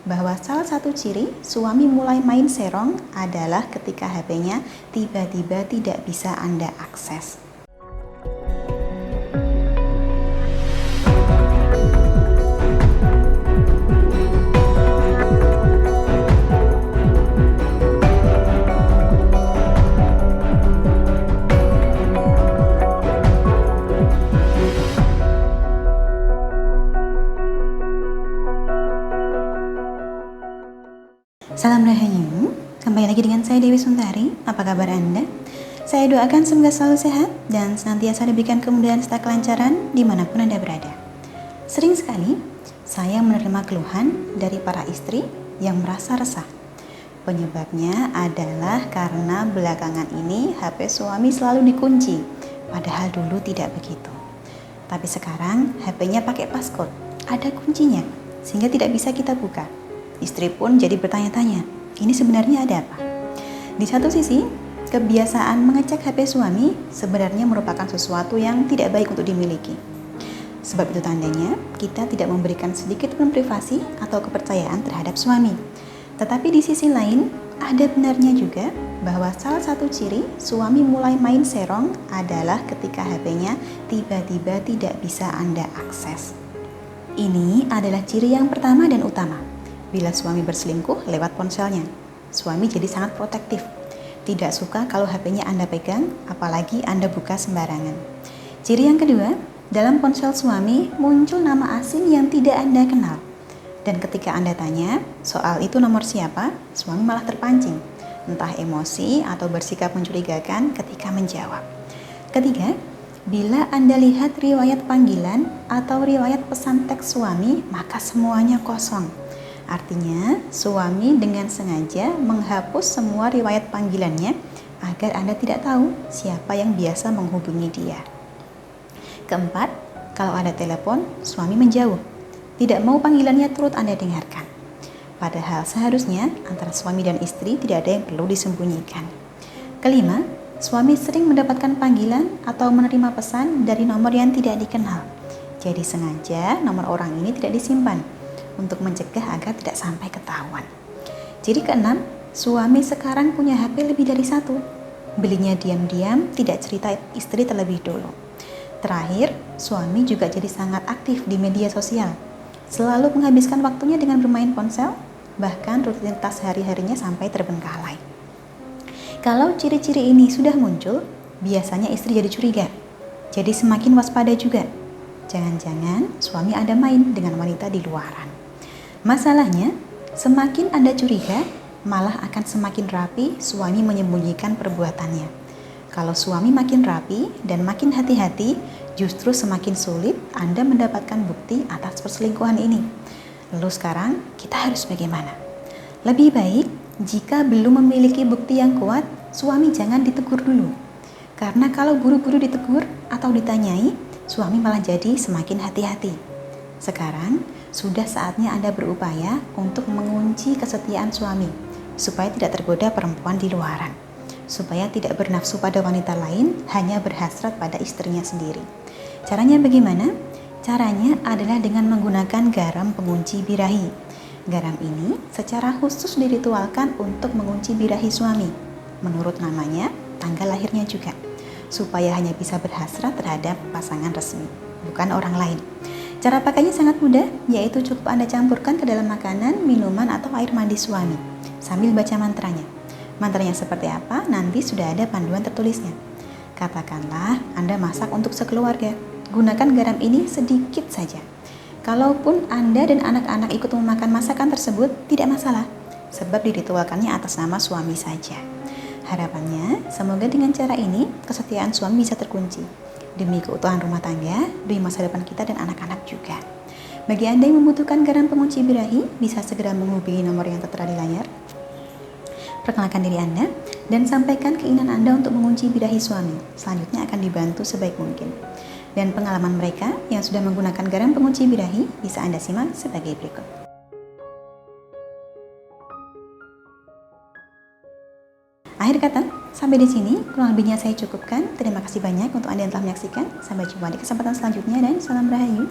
bahwa salah satu ciri suami mulai main serong adalah ketika HP-nya tiba-tiba tidak bisa Anda akses. Salam Rahayu, kembali lagi dengan saya Dewi Suntari. Apa kabar Anda? Saya doakan semoga selalu sehat dan senantiasa diberikan kemudahan serta kelancaran dimanapun Anda berada. Sering sekali saya menerima keluhan dari para istri yang merasa resah. Penyebabnya adalah karena belakangan ini HP suami selalu dikunci, padahal dulu tidak begitu. Tapi sekarang HP-nya pakai passcode, ada kuncinya, sehingga tidak bisa kita buka. Istri pun jadi bertanya-tanya, ini sebenarnya ada apa? Di satu sisi, kebiasaan mengecek HP suami sebenarnya merupakan sesuatu yang tidak baik untuk dimiliki. Sebab itu tandanya kita tidak memberikan sedikit pun privasi atau kepercayaan terhadap suami. Tetapi di sisi lain, ada benarnya juga bahwa salah satu ciri suami mulai main serong adalah ketika HP-nya tiba-tiba tidak bisa Anda akses. Ini adalah ciri yang pertama dan utama. Bila suami berselingkuh lewat ponselnya, suami jadi sangat protektif. Tidak suka kalau HP-nya Anda pegang, apalagi Anda buka sembarangan. Ciri yang kedua, dalam ponsel suami muncul nama asing yang tidak Anda kenal. Dan ketika Anda tanya, soal itu nomor siapa, suami malah terpancing. Entah emosi atau bersikap mencurigakan ketika menjawab. Ketiga, bila Anda lihat riwayat panggilan atau riwayat pesan teks suami, maka semuanya kosong. Artinya, suami dengan sengaja menghapus semua riwayat panggilannya agar Anda tidak tahu siapa yang biasa menghubungi dia. Keempat, kalau ada telepon, suami menjauh. Tidak mau panggilannya turut Anda dengarkan. Padahal seharusnya antara suami dan istri tidak ada yang perlu disembunyikan. Kelima, suami sering mendapatkan panggilan atau menerima pesan dari nomor yang tidak dikenal. Jadi sengaja nomor orang ini tidak disimpan untuk mencegah agar tidak sampai ketahuan. Ciri keenam, suami sekarang punya HP lebih dari satu. Belinya diam-diam, tidak cerita istri terlebih dulu. Terakhir, suami juga jadi sangat aktif di media sosial. Selalu menghabiskan waktunya dengan bermain ponsel, bahkan rutinitas hari-harinya sampai terbengkalai. Kalau ciri-ciri ini sudah muncul, biasanya istri jadi curiga. Jadi semakin waspada juga. Jangan-jangan suami Anda main dengan wanita di luaran. Masalahnya, semakin Anda curiga, malah akan semakin rapi suami menyembunyikan perbuatannya. Kalau suami makin rapi dan makin hati-hati, justru semakin sulit Anda mendapatkan bukti atas perselingkuhan ini. Lalu sekarang, kita harus bagaimana? Lebih baik, jika belum memiliki bukti yang kuat, suami jangan ditegur dulu. Karena kalau buru-buru ditegur atau ditanyai, suami malah jadi semakin hati-hati. Sekarang, sudah saatnya Anda berupaya untuk mengunci kesetiaan suami, supaya tidak tergoda perempuan di luaran, supaya tidak bernafsu pada wanita lain, hanya berhasrat pada istrinya sendiri. Caranya bagaimana? Caranya adalah dengan menggunakan garam pengunci birahi. Garam ini secara khusus diritualkan untuk mengunci birahi suami. Menurut namanya, tanggal lahirnya juga, supaya hanya bisa berhasrat terhadap pasangan resmi, bukan orang lain. Cara pakainya sangat mudah, yaitu cukup Anda campurkan ke dalam makanan, minuman, atau air mandi suami, sambil baca mantranya. Mantranya seperti apa? Nanti sudah ada panduan tertulisnya. Katakanlah Anda masak untuk sekeluarga, gunakan garam ini sedikit saja. Kalaupun Anda dan anak-anak ikut memakan masakan tersebut, tidak masalah, sebab diritualkannya atas nama suami saja. Harapannya, semoga dengan cara ini, kesetiaan suami bisa terkunci. Demi keutuhan rumah tangga, demi masa depan kita dan anak-anak juga. Bagi Anda yang membutuhkan garam pengunci birahi, bisa segera menghubungi nomor yang tertera di layar. Perkenalkan diri Anda dan sampaikan keinginan Anda untuk mengunci birahi suami. Selanjutnya akan dibantu sebaik mungkin. Dan pengalaman mereka yang sudah menggunakan garam pengunci birahi bisa Anda simak sebagai berikut. Akhir kata, sampai di sini kurang lebihnya saya cukupkan. Terima kasih banyak untuk Anda yang telah menyaksikan. Sampai jumpa di kesempatan selanjutnya dan salam Rahayu.